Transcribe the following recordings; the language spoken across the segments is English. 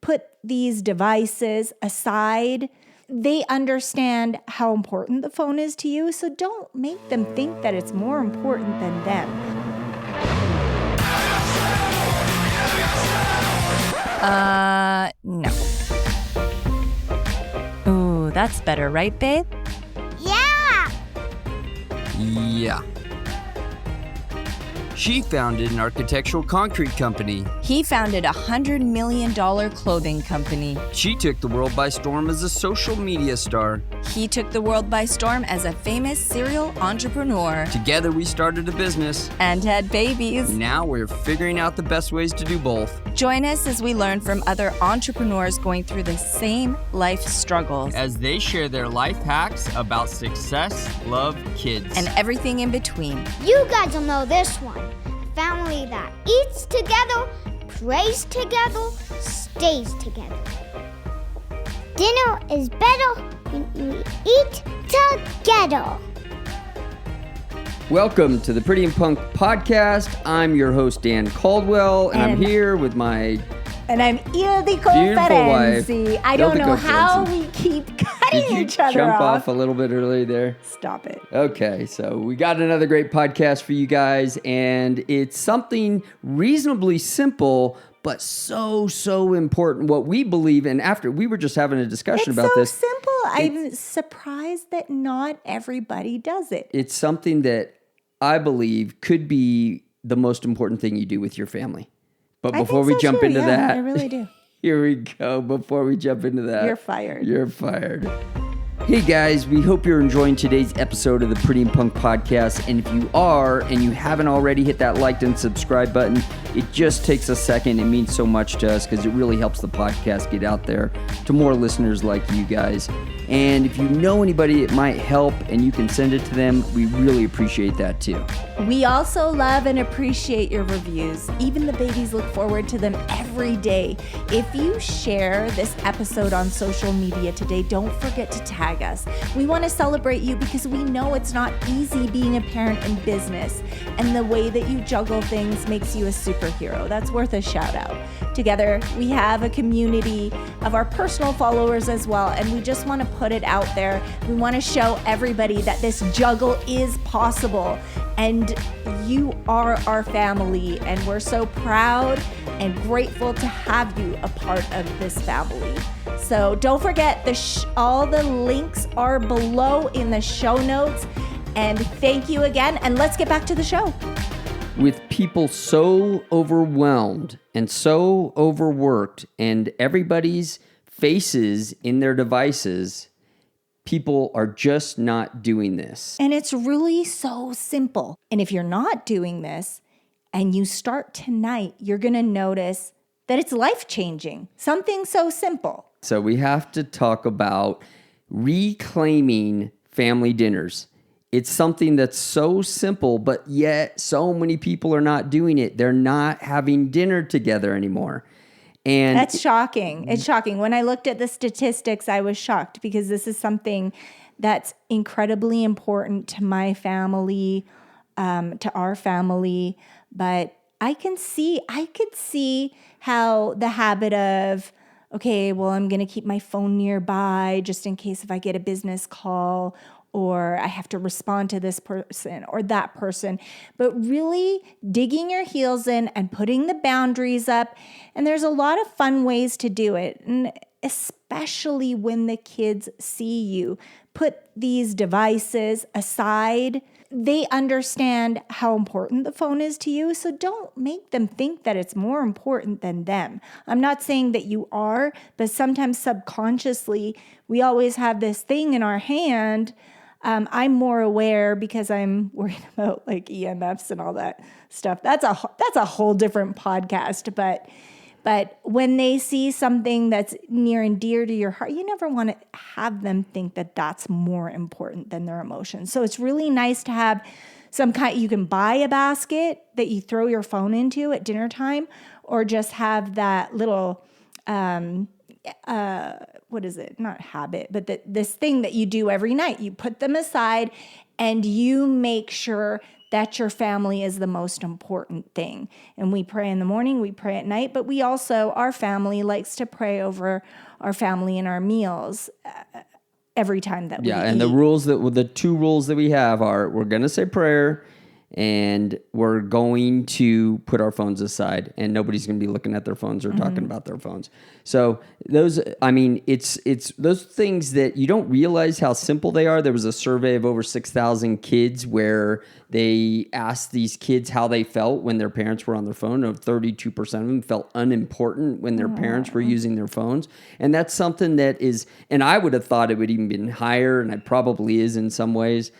put these devices aside. They understand how important the phone is to you, so don't make them think that it's more important than them. No. Ooh, that's better, right, babe? Yeah! Yeah. She founded an architectural concrete company. He founded a $100 million clothing company. She took the world by storm as a social media star. He took the world by storm as a famous serial entrepreneur. Together we started a business. And had babies. Now we're figuring out the best ways to do both. Join us as we learn from other entrepreneurs going through the same life struggles. As they share their life hacks about success, love, kids. And everything in between. You guys will know this one. A family that eats together, prays together, stays together. Dinner is better when we eat together. Welcome to the Pretty and Punk podcast. I'm your host, Dan Caldwell, and I'm here with my And I'm iLdiKo beautiful Ferenczi. wife. I don't know iLdiKo how Ferenczi. we keep cutting Did you each other jump off. off a little bit early there? Stop it. Okay, so we got another great podcast for you guys, and it's something reasonably simple, but so important. What we believe, and after we were just having a discussion about this. It's so simple. I'm surprised that not everybody does it. It's something that I believe could be the most important thing you do with your family. But before we jump into that, I really do. Here we go. Before we jump into that, You're fired. You're fired. Hey guys, we hope you're enjoying today's episode of the Pretty and Punk podcast. And if you are, and you haven't already, hit that like and subscribe button. It just takes a second. It means so much to us because it really helps the podcast get out there to more listeners like you guys. And if you know anybody it might help and you can send it to them, we really appreciate that too. We also love and appreciate your reviews. Even the babies look forward to them every day. If you share this episode on social media today, don't forget to tag us. We want to celebrate you because we know it's not easy being a parent in business, and the way that you juggle things makes you a superhero. That's worth a shout out. Together, we have a community of our personal followers as well, and we just want to put it out there. We want to show everybody that this juggle is possible, and you are our family, and we're so proud and grateful to have you a part of this family. So don't forget, all the links are below in the show notes, and thank you again, and let's get back to the show. With people so overwhelmed and so overworked and everybody's faces in their devices, people are just not doing this. And it's really so simple. And if you're not doing this and you start tonight, you're going to notice that it's life-changing. Something so simple. So we have to talk about reclaiming family dinners. It's something that's so simple, but yet so many people are not doing it. They're not having dinner together anymore. And that's shocking. It's shocking. When I looked at the statistics, I was shocked because this is something that's incredibly important to my family, to our family. But I could see how the habit of, okay, well, I'm going to keep my phone nearby just in case if I get a business call or I have to respond to this person or that person, but really digging your heels in and putting the boundaries up. And there's a lot of fun ways to do it, and especially when the kids see you put these devices aside. They understand how important the phone is to you, so don't make them think that it's more important than them. I'm not saying that you are, but sometimes subconsciously, we always have this thing in our hand. I'm more aware because I'm worried about like EMFs and all that stuff. That's a whole different podcast. But when they see something that's near and dear to your heart, you never want to have them think that that's more important than their emotions. So it's really nice to have some kind. You can buy a basket that you throw your phone into at dinner time, or just have that little. What is it? Not habit, but this thing that you do every night. You put them aside and you make sure that your family is the most important thing. And we pray in the morning, we pray at night, but we also, our family likes to pray over our family in our meals every time that we eat. And the 2 rules that we have are we're going to say prayer and we're going to put our phones aside, and nobody's going to be looking at their phones or talking about their phones. So those, I mean, it's those things that you don't realize how simple they are. There was a survey of over 6,000 kids where they asked these kids how they felt when their parents were on their phone. 32% of them felt unimportant when their parents were using their phones. And that's something that is, and I would have thought it would even been higher, and it probably is in some ways.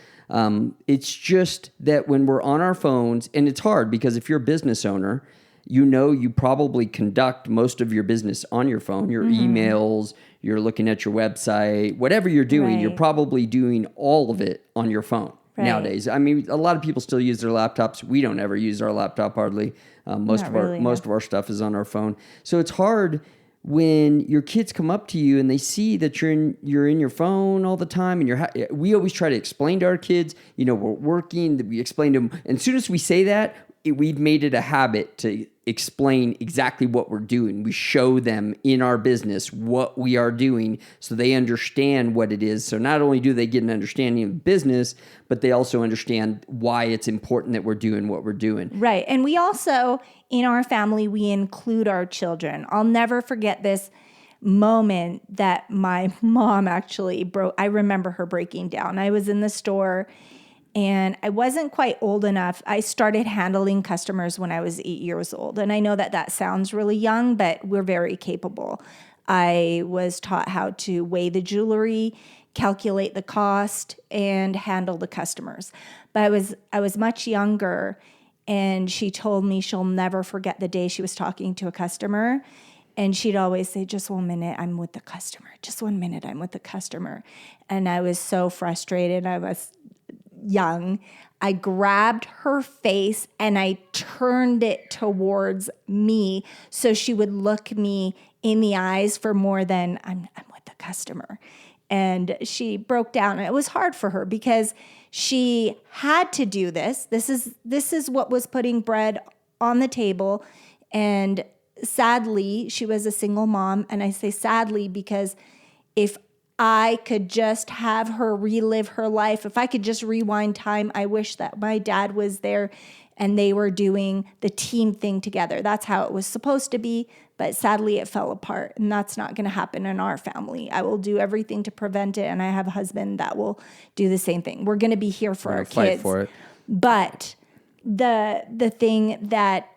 It's just that when we're on our phones, and it's hard because if you're a business owner, you probably conduct most of your business on your phone, your emails, you're looking at your website, whatever you're doing, you're probably doing all of it on your phone nowadays. I mean, a lot of people still use their laptops. We don't ever use our laptop hardly. Most of our stuff is on our phone. So it's hard when your kids come up to you and they see that you're in your phone all the time, and we always try to explain to our kids, we're working. We explain to them, and as soon as we say that, we've made it a habit to explain exactly what we're doing. We show them in our business what we are doing so they understand what it is. So not only do they get an understanding of business, but they also understand why it's important that we're doing what we're doing. Right. And we also, in our family, we include our children. I'll never forget this moment that my mom actually broke. I remember her breaking down. I was in the store and I wasn't quite old enough. I started handling customers when I was 8 years old. And I know that sounds really young, but we're very capable. I was taught how to weigh the jewelry, calculate the cost, and handle the customers. But I was much younger, and she told me she'll never forget the day she was talking to a customer. And she'd always say, just 1 minute, I'm with the customer. Just 1 minute, I'm with the customer. And I was so frustrated. I was young. I grabbed her face and I turned it towards me so she would look me in the eyes for more than I'm with the customer. And she broke down, and it was hard for her because she had to do this. This is what was putting bread on the table. And sadly, she was a single mom. And I say sadly because if I could just have her relive her life, if I could just rewind time, I wish that my dad was there and they were doing the team thing together. That's how it was supposed to be, but sadly it fell apart, and that's not going to happen in our family. I will do everything to prevent it, and I have a husband that will do the same thing. We're going to be here for our kids. Fight for it. But the thing that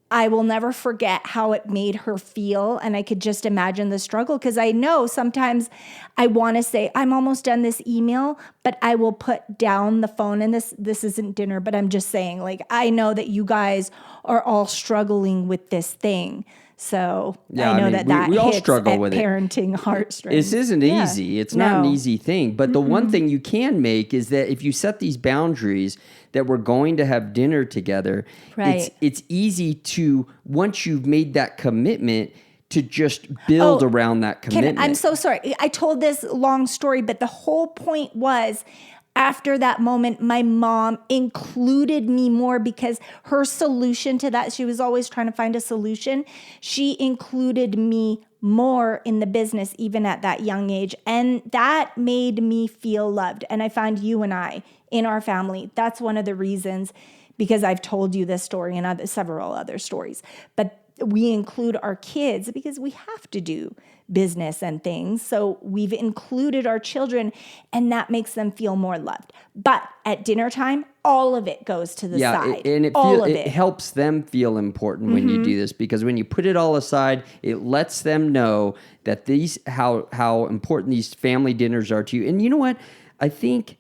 I will never forget how it made her feel. And I could just imagine the struggle, because I know sometimes I want to say, I'm almost done this email, but I will put down the phone. And this isn't dinner, but I'm just saying, like, I know that you guys are all struggling with this thing. So yeah, I know that we all hits struggle at with parenting heartstrings. This isn't easy. It's not an easy thing. But the one thing you can make is that if you set these boundaries that we're going to have dinner together, it's easy to, once you've made that commitment, to just build around that commitment. I'm so sorry. I told this long story, but the whole point was, after that moment, my mom included me more because her solution to that, she was always trying to find a solution. She included me more in the business, even at that young age. And that made me feel loved. And I found you and I in our family. That's one of the reasons, because I've told you this story and several other stories. But we include our kids because we have to do business and things. So we've included our children, and that makes them feel more loved. But at dinner time, all of it goes to the side. And it helps them feel important when you do this, because when you put it all aside, it lets them know that how important these family dinners are to you. And you know what? I think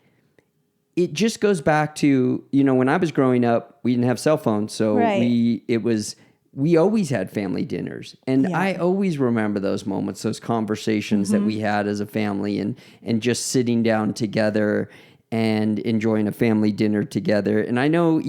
it just goes back to, when I was growing up, we didn't have cell phones. So we always had family dinners. And I always remember those moments, those conversations that we had as a family, and just sitting down together and enjoying a family dinner together. And I know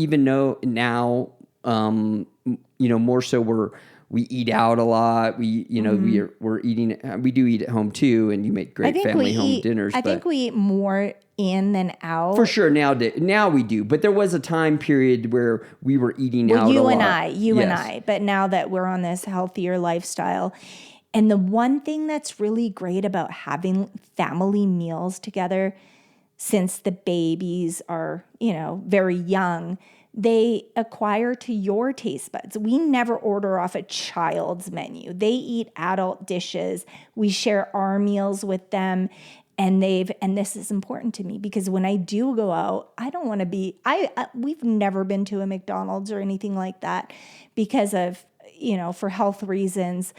now, more so we eat out a lot. We, you know, we're eating. We do eat at home too, and you make great family home dinners. I think we eat more in than out. For sure, now we do. But there was a time period where we were eating out a lot. You and I. But now that we're on this healthier lifestyle, and the one thing that's really great about having family meals together, since the babies are, you know, very young, they acquire to your taste buds. We never order off a child's menu. They eat adult dishes. We share our meals with them. And this is important to me because when I do go out, I don't want to be, we've never been to a McDonald's or anything like that because of, you know, for health reasons.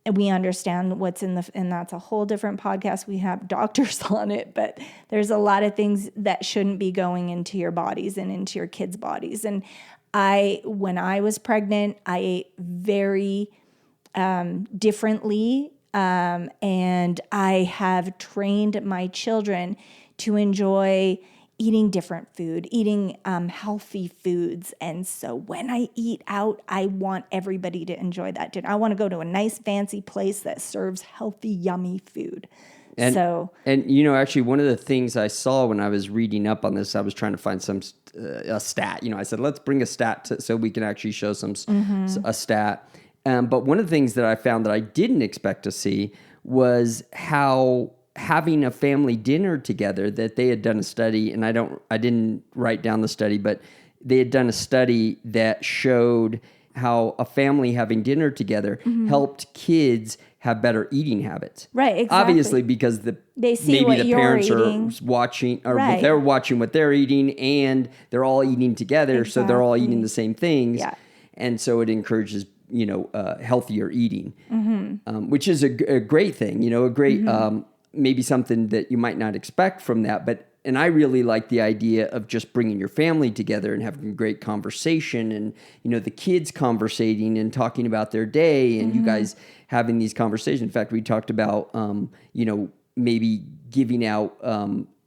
And we understand what's and that's a whole different podcast. We have doctors on it, but there's a lot of things that shouldn't be going into your bodies and into your kids' bodies. And when I was pregnant, I ate very differently. And I have trained my children to enjoy eating different food, eating healthy foods. And so when I eat out, I want everybody to enjoy that dinner. I want to go to a nice fancy place that serves healthy, yummy food. And you know, actually, one of the things I saw when I was reading up on this, I was trying to find a stat. You know, I said, let's bring a stat so we can actually show a stat. But one of the things that I found that I didn't expect to see was how having a family dinner together, that they had done a study, and I didn't write down the study, but they had done a study that showed how a family having dinner together helped kids have better eating habits. Right, exactly. Obviously, because they see what the you're parents eating. are watching, or they're watching what they're eating, and they're all eating together, so they're all eating the same things. Yeah. And so it encourages, you know, healthier eating, which is a great thing, you know, a great, maybe something that you might not expect from that. And I really like the idea of just bringing your family together and having a great conversation, and, you know, the kids conversating and talking about their day, and you guys having these conversations. In fact, we talked about, you know, maybe giving out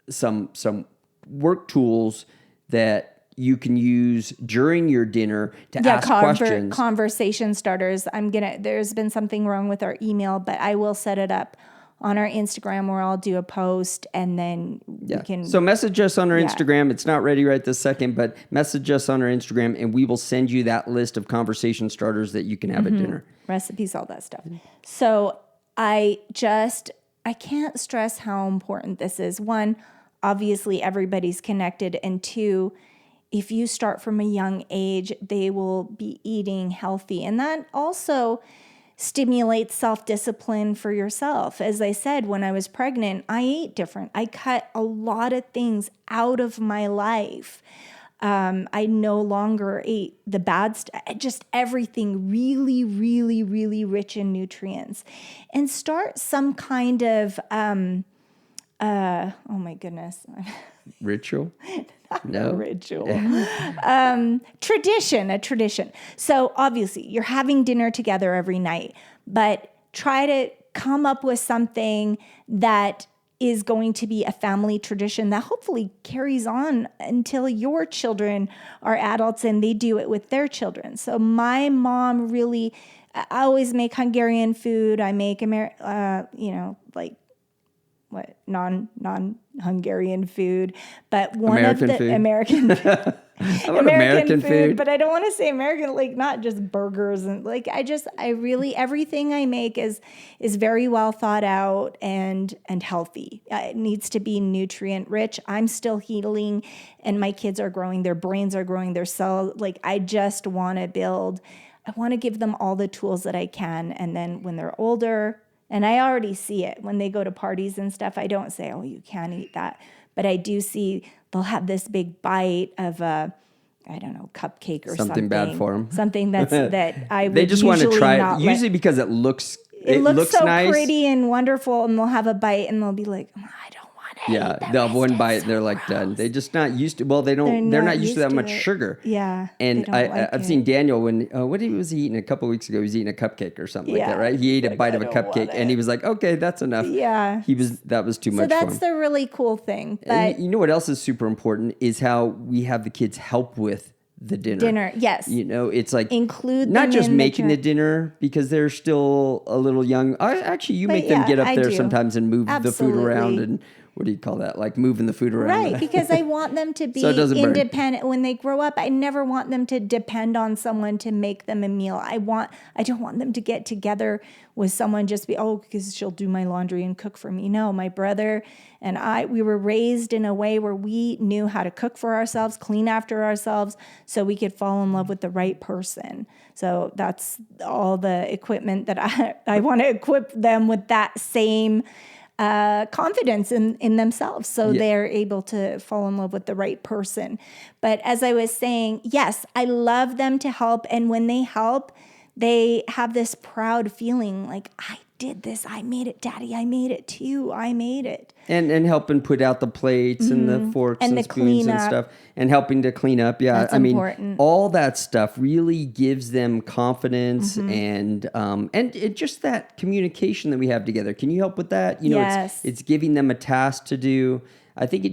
some work tools that you can use during your dinner to ask questions. Conversation starters. There's been something wrong with our email, but I will set it up on our Instagram where I'll do a post, and then we can. So message us on our Instagram. It's not ready right this second, but message us on our Instagram, and we will send you that list of conversation starters that you can have at dinner. Recipes, all that stuff. So I can't stress how important this is. One, obviously everybody's connected, and two, if you start from a young age, they will be eating healthy. And that also stimulates self-discipline for yourself. As I said, when I was pregnant, I ate different. I cut a lot of things out of my life. I no longer ate the bad stuff, just everything really, really, really rich in nutrients. And start some kind of, oh my goodness. Ritual? A ritual. A tradition. So obviously you're having dinner together every night, but try to come up with something that is going to be a family tradition that hopefully carries on until your children are adults and they do it with their children. So my mom really, I always make Hungarian food. I make non-Hungarian food, but American food, but I don't want to say American, like not just burgers and like, everything I make is very well thought out and healthy. It needs to be nutrient rich. I'm still healing and my kids are growing, their brains are growing, their cells. Like I want to give them all the tools that I can. And then when they're older, and I already see it when they go to parties and stuff, I don't say, oh, you can't eat that. But I do see they'll have this big bite of cupcake or something bad for them. Something that I would they just want to try it, usually because it looks so nice. Pretty and wonderful, and they'll have a bite and they'll be like, I don't want to eat that. They'll have one bite and they're like done. They're just not used to. Well, they're not used to that much sugar. Yeah, and I've seen Daniel when what was he eating a couple of weeks ago? He was eating a cupcake or something like that, right? He ate a bite of a cupcake and he was like, okay, that's enough. Yeah, that was too much. So that's the really cool thing. But and you know what else is super important is how we have the kids help with the dinner. Dinner, yes. It's like Include not them just in the making the dinner because they're still a little young. Actually, you make them get up I there do. sometimes and move the food around Absolutely. and what do you call that? Like moving the food around. Right, because I want them to be So it doesn't burn. independent when they grow up. I never want them to depend on someone to make them a meal. I don't want them to get together with someone just because she'll do my laundry and cook for me. No, my brother and we were raised in a way where we knew how to cook for ourselves, clean after ourselves, so we could fall in love with the right person. So that's all the equipment that I want to equip them with, that same confidence in themselves, so they're able to fall in love with the right person. But as I was saying, yes, I love them to help. And when they help, they have this proud feeling like, I did this. I made it, Daddy. I made it too. I made it. And helping put out the plates and the forks and the spoons and stuff, and helping to clean up. Yeah, That's important. All that stuff really gives them confidence and it just that communication that we have together. Can you help with that? Yes. It's giving them a task to do. I think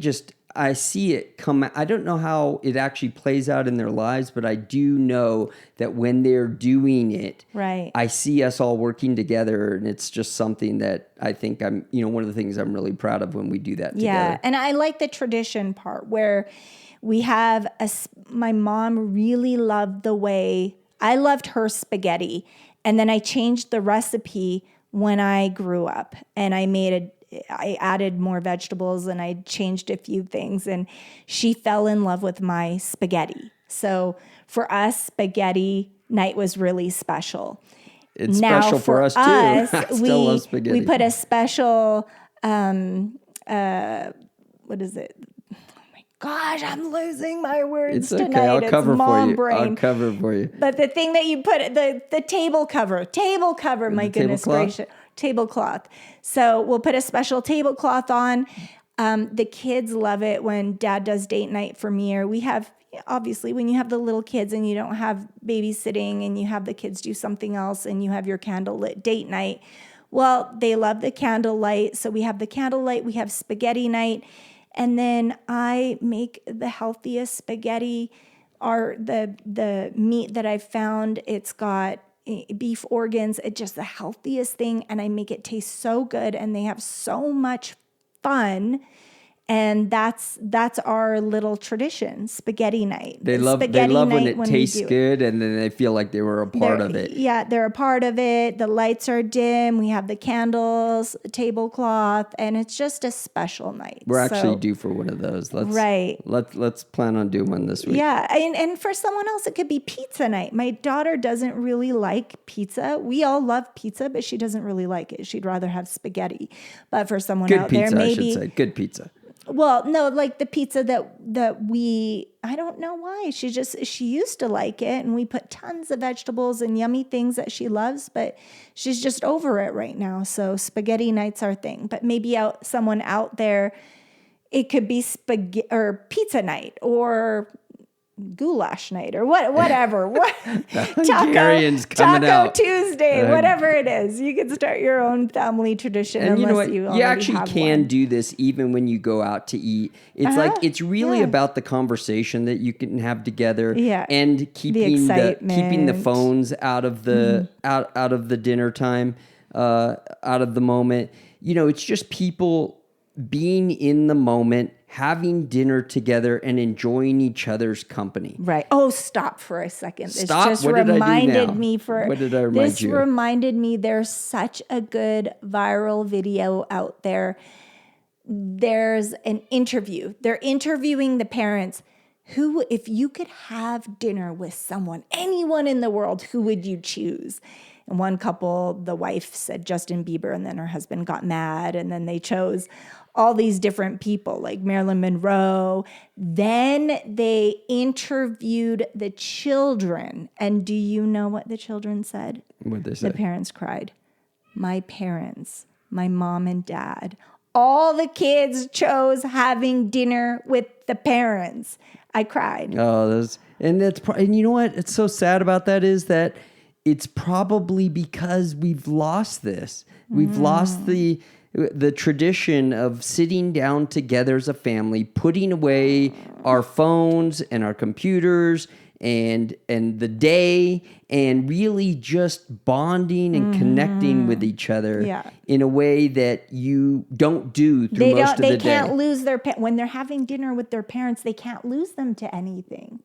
I see it come. I don't know how it actually plays out in their lives, but I do know that when they're doing it, Right. I see us all working together, and it's just something that I think one of the things I'm really proud of when we do that together. Yeah, and I like the tradition part where we have my mom really loved the way I loved her spaghetti, and then I changed the recipe when I grew up, and I added more vegetables and I changed a few things, and she fell in love with my spaghetti. So for us, spaghetti night was really special. It's now, special for us too. I still love spaghetti. We put a special, what is it? Oh my gosh, I'm losing my words It's okay. tonight. I'll cover it's for mom you. brain. I'll cover for you. But the thing that you put, the table cover, my goodness gracious, tablecloth. So we'll put a special tablecloth on. The kids love it when Dad does date night for me, or we have, obviously, when you have the little kids and you don't have babysitting and you have the kids do something else and you have your candlelit date night. Well, they love the candlelight. So we have the candlelight, we have spaghetti night, and then I make the healthiest spaghetti. The meat that I've found, it's got beef organs. It's just the healthiest thing, and I make it taste so good, and they have so much fun. And that's our little tradition, spaghetti night. They love when it tastes good, and then they feel like they were a part of it. Yeah, they're a part of it. The lights are dim. We have the candles, tablecloth, and it's just a special night. We're actually due for one of those. Let's plan on doing one this week. Yeah, and for someone else, it could be pizza night. My daughter doesn't really like pizza. We all love pizza, but she doesn't really like it. She'd rather have spaghetti. But for someone out there, maybe I should say. Good pizza. Well, no, like the pizza I don't know why. She used to like it, and we put tons of vegetables and yummy things that she loves, but she's just over it right now. So spaghetti night's our thing. But maybe someone out there, it could be spaghetti or pizza night or goulash night or whatever. Taco Tuesday, whatever it is. You can start your own family tradition. And you know what? You actually can do this even when you go out to eat. It's it's really about the conversation that you can have together, and keeping the phones out of the out of the dinner time, out of the moment. It's just people being in the moment, having dinner together, and enjoying each other's company. Right. Oh, stop for a second. Stop. This just What did reminded I do now? me What did I remind this you? reminded me there's such a good viral video out there. There's an interview. They're interviewing the parents. Who, if you could have dinner with someone, anyone in the world, who would you choose? And one couple, the wife said Justin Bieber, and then her husband got mad, and then they chose all these different people like Marilyn Monroe. Then they interviewed the children. And do you know what the children said? What'd they say? The parents cried. My parents, my mom and dad. All the kids chose having dinner with the parents. I cried. Oh, and you know what? It's so sad about that is that it's probably because we've lost this. We've lost the tradition of sitting down together as a family, putting away our phones and our computers and the day, and really just bonding and connecting with each other in a way that you don't do through most of the day. They can't lose when they're having dinner with their parents. They can't lose them to anything.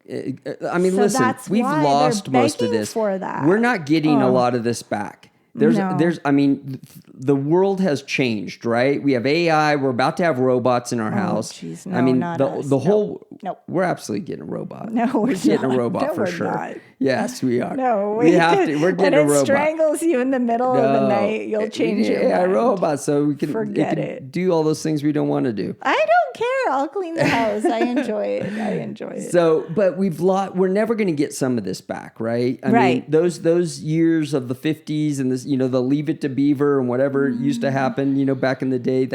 I mean, listen, we've lost most of this. For that. We're not getting a lot of this back. I mean, the world has changed, right? We have AI. We're about to have robots in our house. Geez, no, I mean, not the us. whole. Nope. We're absolutely getting a robot. No, we're getting not. a robot No, for we're sure. not. Yes, we are. No, we have to. We're getting a robot. When it strangles you in the middle of the night, you'll change your mind. Yeah, a robot, so we can Forget it. do all those things we don't want to do. I don't care. I'll clean the house. I enjoy it. So, but we're never going to get some of this back, right? I mean, those years of the 50s and this, the Leave It to Beaver and whatever used to happen, back in the day,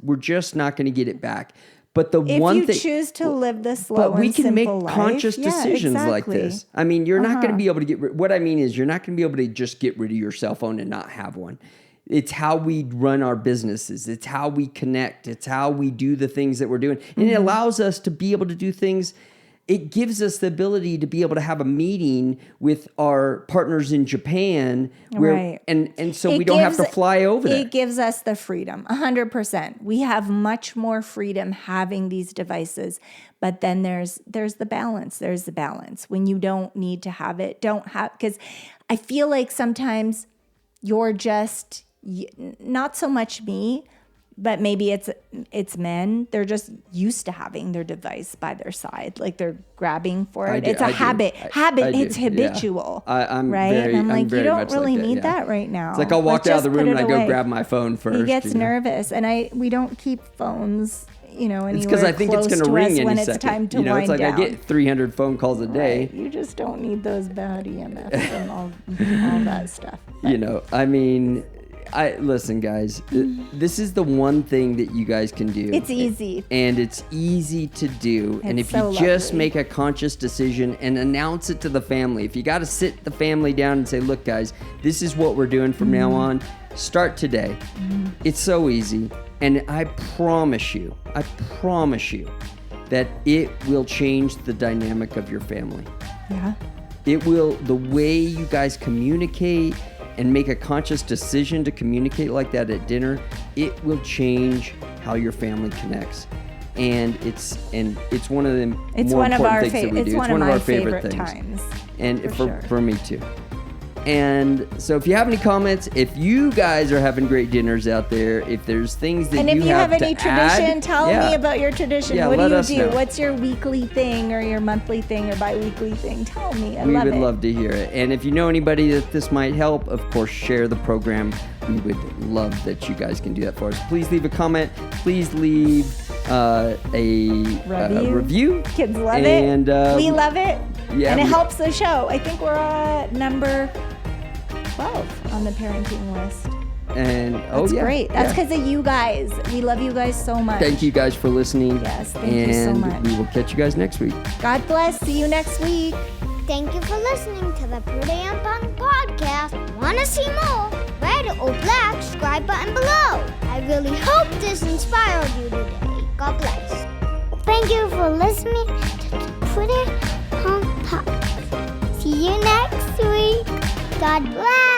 we're just not going to get it back. But if you choose to live the slow but we and can make simple conscious life, decisions like this. I mean, you're not going to be able to what I mean is you're not going to be able to just get rid of your cell phone and not have one. It's how we run our businesses. It's how we connect. It's how we do the things that we're doing. And it allows us to be able to do things. It gives us the ability to be able to have a meeting with our partners in Japan and so we don't have to fly over there. It gives us the freedom, 100%. We have much more freedom having these devices, but then there's the balance. There's the balance. When you don't need to have it, because I feel like sometimes you're just, not so much me, but maybe it's men. They're just used to having their device by their side, like they're grabbing for it. It's a habit. It's habitual. Yeah. I'm right. Very, and I'm like, you don't much really like that, need that right now. It's like I'll walk out of the room and I go grab my phone first. He gets nervous, and we don't keep phones. Anywhere it's because I think it's going to ring any second. It's time to wind it's like down. I get 300 phone calls a day. Right. You just don't need those bad EMFs and all that stuff. But. I mean, listen, guys. This is the one thing that you guys can do. It's easy, and it's easy to do. And if you just make a conscious decision and announce it to the family, if you got to sit the family down and say, "Look, guys, this is what we're doing from now on. Start today." It's so easy. And I promise you that it will change the dynamic of your family. Yeah. It will, the way you guys communicate and make a conscious decision to communicate like that at dinner, it will change how your family connects. And it's one of the more important things that we do. It's one of our favorite things. Times. And for me too. And so if you have any comments, if you guys are having great dinners out there, if there's things that you have to add. And if you have any tradition, tell me about your tradition. Yeah, what do let you us do? know. What's your weekly thing or your monthly thing or bi-weekly thing? Tell me. We would love to hear it. And if you know anybody that this might help, of course, share the program. We would love that you guys can do that for us. Please leave a comment. Please leave a review. Kids love it. We love it. Yeah, and it helps the show. I think we're at number 12 on the parenting list. And that's great. That's because of you guys. We love you guys so much. Thank you guys for listening. Yes, thank you so much. And we will catch you guys next week. God bless. See you next week. Thank you for listening to the Pretty and Punk podcast. Want to see more? Red or black subscribe button below. I really hope this inspired you today. God bless. Thank you for listening to the Pretty Punk podcast. See you next week. God bless.